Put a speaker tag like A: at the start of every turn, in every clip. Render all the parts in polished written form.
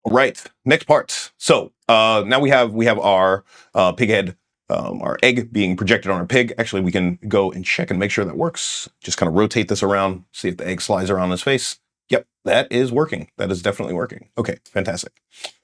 A: All right, next part. So now we have our pig head, our egg being projected on our pig. Actually, we can go and check and make sure that works. Just kind of rotate this around, see if the egg slides around his face. Yep, that is working. That is definitely working. Okay, fantastic.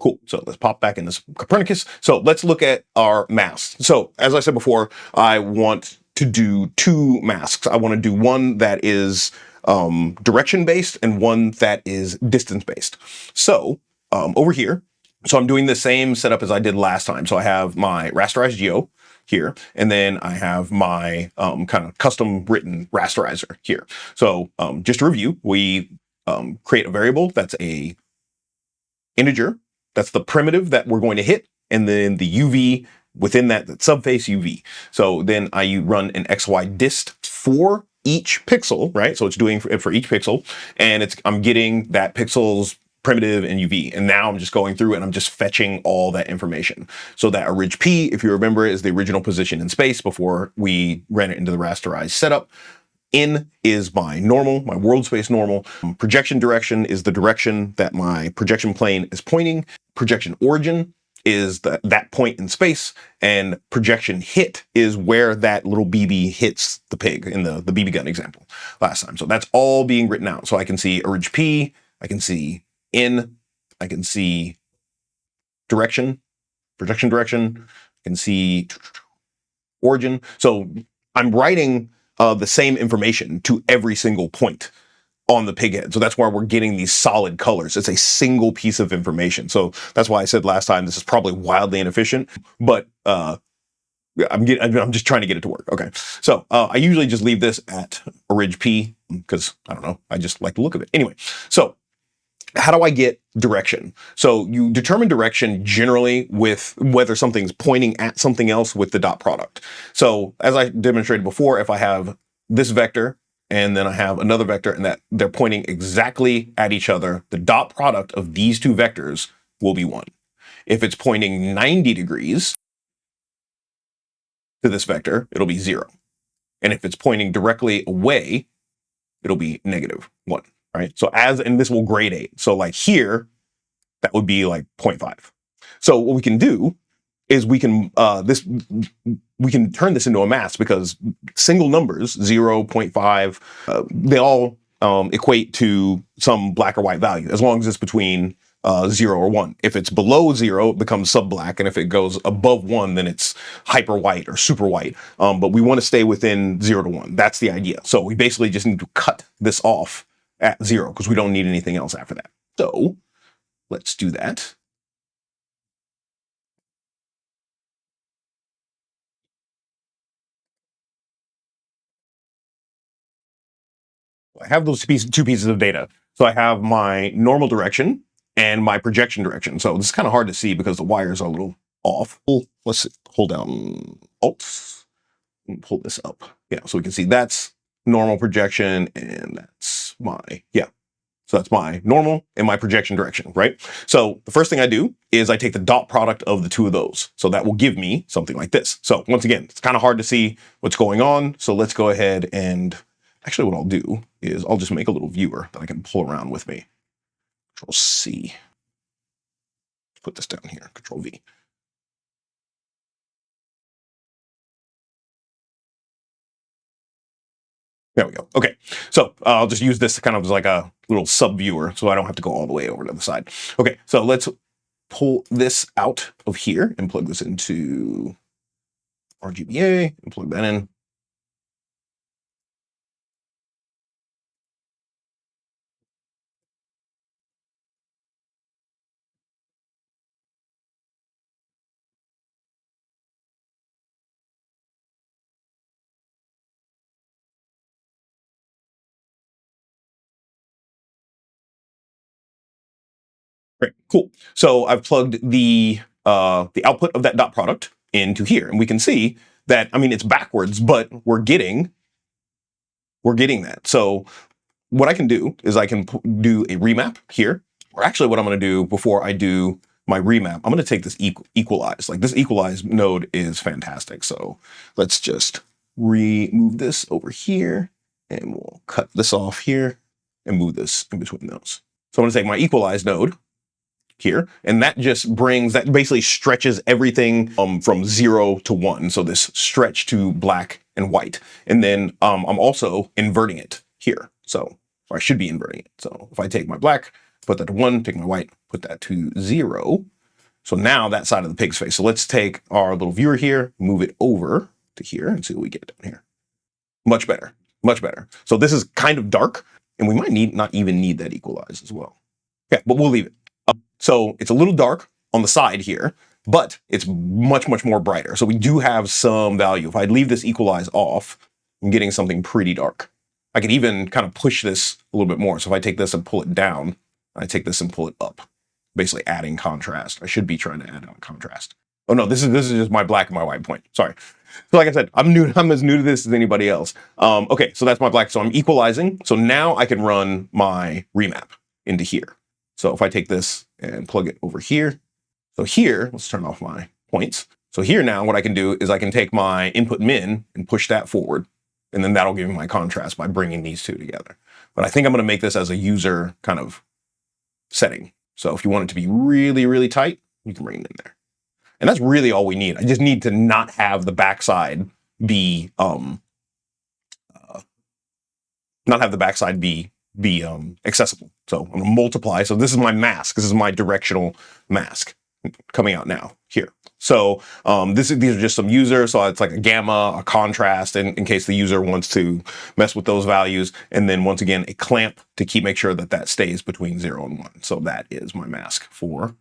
A: Cool. So let's pop back in this Copernicus. So let's look at our masks. So as I said before, I want to do two masks. I want to do one that is direction based and one that is distance based. So over here, so I'm doing the same setup as I did last time. So I have my rasterized geo here, and then I have my kind of custom written rasterizer here. So just to review, we create a variable that's a integer. That's the primitive that we're going to hit, and then the UV within that subface UV. So then I run an xyzdist for each pixel, right? So it's doing for each pixel, and I'm getting that pixel's primitive and UV. And now I'm just going through and I'm just fetching all that information. So that origP, if you remember, is the original position in space before we ran it into the rasterized setup. In is my normal, my world space normal. Projection direction is the direction that my projection plane is pointing. Projection origin is that point in space, and projection hit is where that little BB hits the pig in the BB gun example last time. So that's all being written out. So I can see origP, I can see in, I can see direction, projection direction, I can see origin. So I'm writing the same information to every single point on the pig head. So that's why we're getting these solid colors. It's a single piece of information. So that's why I said last time this is probably wildly inefficient, but I'm just trying to get it to work. Okay. So I usually just leave this at origP because I don't know. I just like the look of it. Anyway, so how do I get direction? So you determine direction generally with whether something's pointing at something else with the dot product. So as I demonstrated before, if I have this vector and then I have another vector and that they're pointing exactly at each other, the dot product of these two vectors will be 1. If it's pointing 90 degrees to this vector, it'll be 0. And if it's pointing directly away, it'll be -1. Right? So and this will gradate. So like here, that would be like 0.5. So what we can do is we can turn this into a mask because single numbers, 0, 0.5, they all equate to some black or white value as long as it's between 0 or 1. If it's below 0, it becomes sub-black, and if it goes above 1, then it's hyper white or super white. But we want to stay within 0 to 1. That's the idea. So we basically just need to cut this off at 0 because we don't need anything else after that. So let's do that. I have those two pieces of data. So I have my normal direction and my projection direction. So this is kind of hard to see because the wires are a little off. Let's hold down Alt and pull this up. Yeah, so we can see that's normal projection and that's so that's my normal and my projection direction, right? So the first thing I do is I take the dot product of the two of those. So that will give me something like this. So once again, it's kind of hard to see what's going on. So let's go ahead and actually what I'll do is I'll just make a little viewer that I can pull around with me. Control C. Put this down here, Control V. There we go. Okay, so I'll just use this kind of as like a little sub viewer so I don't have to go all the way over to the side. Okay, so let's pull this out of here and plug this into RGBA and plug that in. Great, cool. So I've plugged the output of that dot product into here, and we can see that, I mean, it's backwards, but we're getting that. So what I can do is I can do a remap here, or actually what I'm going to do before I do my remap, I'm going to take this equalize. Like this equalize node is fantastic. So let's just remove this over here and we'll cut this off here and move this in between those. So I'm going to take my equalize node here, and that just that basically stretches everything from 0 to 1. So this stretch to black and white. And then I'm also inverting it here. So, or I should be inverting it. So if I take my black, put that to 1, take my white, put that to 0. So now that side of the pig's face. So let's take our little viewer here, move it over to here and see what we get down here. Much better, much better. So this is kind of dark, and we might not even need that equalize as well. Yeah, but we'll leave it. So it's a little dark on the side here, but it's much, much more brighter. So we do have some value. If I leave this equalize off, I'm getting something pretty dark. I could even kind of push this a little bit more. So if I take this and pull it down, I take this and pull it up, basically adding contrast. I should be trying to add on contrast. Oh no, this is just my black and my white point. Sorry. So like I said, I'm as new to this as anybody else. Okay, so that's my black. So I'm equalizing. So now I can run my remap into here. So if I take this and plug it over here, so here, let's turn off my points. So here now what I can do is I can take my input min and push that forward, and then that'll give me my contrast by bringing these two together. But I think I'm going to make this as a user kind of setting. So if you want it to be really, really tight, you can bring it in there. And that's really all we need. I just need to not have the backside be accessible. So I'm gonna multiply. So this is my mask. This is my directional mask coming out now here. So these are just some user. So it's like a gamma, a contrast in case the user wants to mess with those values. And then once again, a clamp to make sure that that stays between 0 and 1. So that is my mask for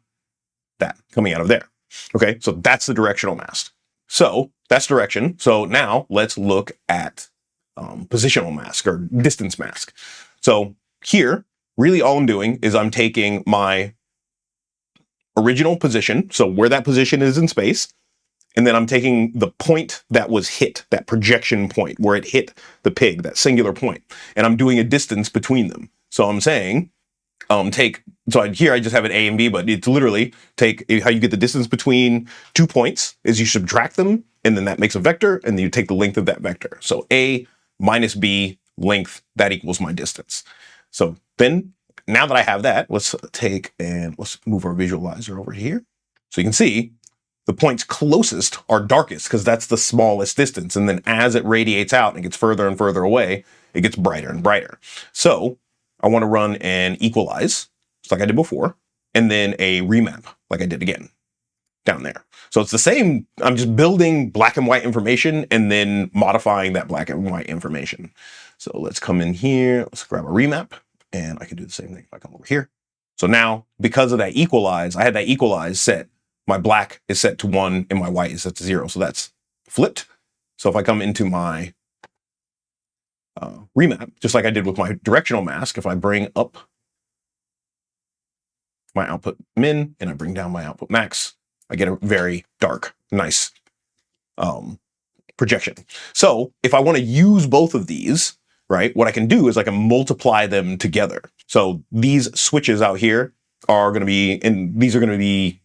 A: that coming out of there. Okay, so that's the directional mask. So that's direction. So now let's look at positional mask or distance mask. So here, really all I'm doing is I'm taking my original position, so where that position is in space, and then I'm taking the point that was hit, that projection point, where it hit the pig, that singular point, and I'm doing a distance between them. So I'm saying, here I just have an A and B, but it's literally how you get the distance between 2 points is you subtract them, and then that makes a vector, and then you take the length of that vector. So A minus B length, that equals my distance. So then, now that I have that, let's move our visualizer over here. So you can see the points closest are darkest because that's the smallest distance. And then as it radiates out and gets further and further away, it gets brighter and brighter. So I want to run an equalize, just like I did before, and then a remap, like I did again, down there. So it's the same, I'm just building black and white information and then modifying that black and white information. So let's come in here, let's grab a remap, and I can do the same thing if I come over here. So now, because of that equalize, I had that equalize set, my black is set to 1 and my white is set to 0. So that's flipped. So if I come into my remap, just like I did with my directional mask, if I bring up my output min and I bring down my output max, I get a very dark, nice projection. So if I want to use both of these, right, what I can do is I can multiply them together. So these switches out here are going to be, and these are going to be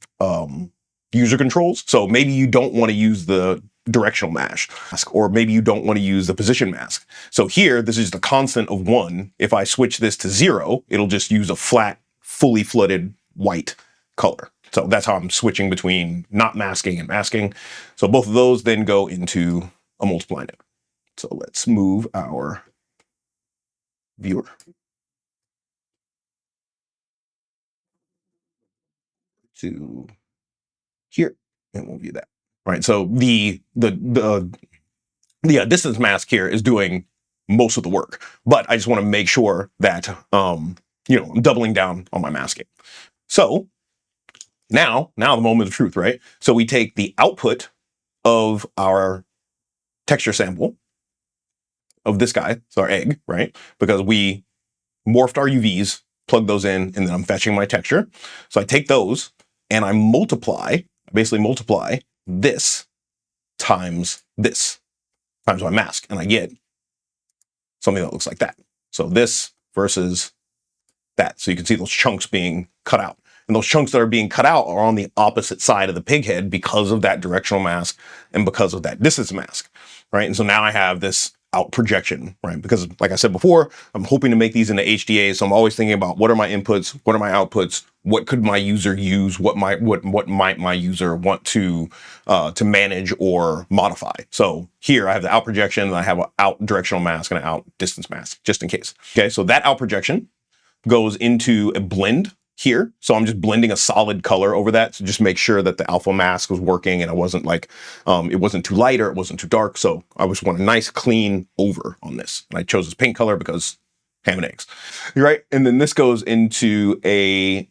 A: user controls. So maybe you don't want to use the directional mask, or maybe you don't want to use the position mask. So here, this is the constant of 1. If I switch this to 0, it'll just use a flat, fully flooded white color. So that's how I'm switching between not masking and masking. So both of those then go into a multiply node. So let's move our viewer to here, and we'll view that. All right, so the distance mask here is doing most of the work, but I just want to make sure that I'm doubling down on my masking. So now the moment of truth, right? So we take the output of our texture sample of this guy, so our egg, right? Because we morphed our UVs, plugged those in, and then I'm fetching my texture. So I take those and I basically multiply this times my mask, and I get something that looks like that. So this versus that. So you can see those chunks being cut out. And those chunks that are being cut out are on the opposite side of the pig head because of that directional mask and because of that distance mask, right? And so now I have this out projection, right? Because like I said before, I'm hoping to make these into HDAs. So I'm always thinking about what are my inputs, what are my outputs, what could my user use? What might my user want to manage or modify? So here I have the out projection, and I have an out directional mask and an out distance mask, just in case. Okay, so that out projection goes into a blend here. So I'm just blending a solid color over that to just make sure that the alpha mask was working and it wasn't like, it wasn't too light or it wasn't too dark. So I just want a nice clean over on this. And I chose this pink color because ham and eggs, right? And then this goes into a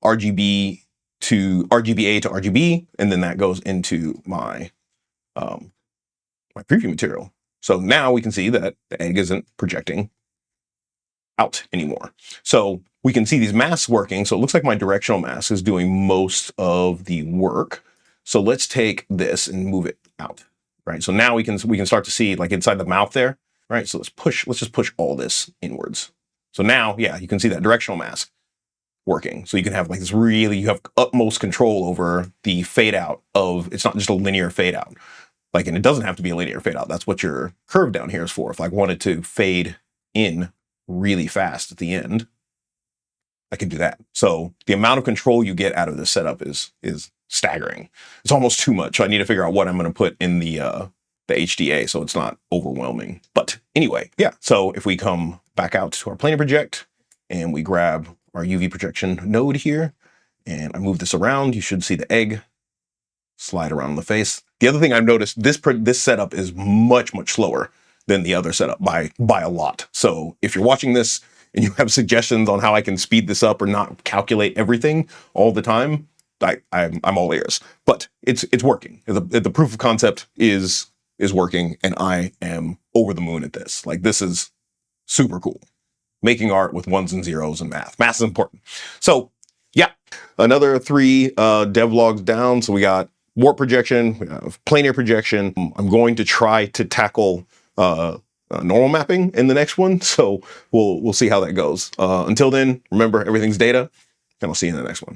A: RGBA to RGB, and then that goes into my, my preview material. So now we can see that the egg isn't projecting out anymore. So we can see these masks working. So it looks like my directional mask is doing most of the work. So let's take this and move it out, right? So now we can start to see like inside the mouth there, right? So let's just push all this inwards. So now, yeah, you can see that directional mask working. So you can have like this you have utmost control over the fade out of, it's not just a linear fade out. Like, and it doesn't have to be a linear fade out. That's what your curve down here is for. If I wanted to fade in really fast at the end, I can do that. So the amount of control you get out of this setup is staggering. It's almost too much. I need to figure out what I'm going to put in the HDA so it's not overwhelming. But anyway, yeah. So if we come back out to our Planar project and we grab our UV projection node here and I move this around, you should see the egg slide around the face. The other thing I've noticed, this setup is much slower than the other setup by a lot. So if you're watching this and you have suggestions on how I can speed this up or not calculate everything all the time, I'm all ears. But it's working. The proof of concept is working, and I am over the moon at this. Like, this is super cool. Making art with ones and zeros and math. Math is important. So yeah, another 3 devlogs down. So we got warp projection, we have planar projection. I'm going to try to tackle normal mapping in the next one. So we'll see how that goes. Until then, remember, everything's data, and I'll see you in the next one.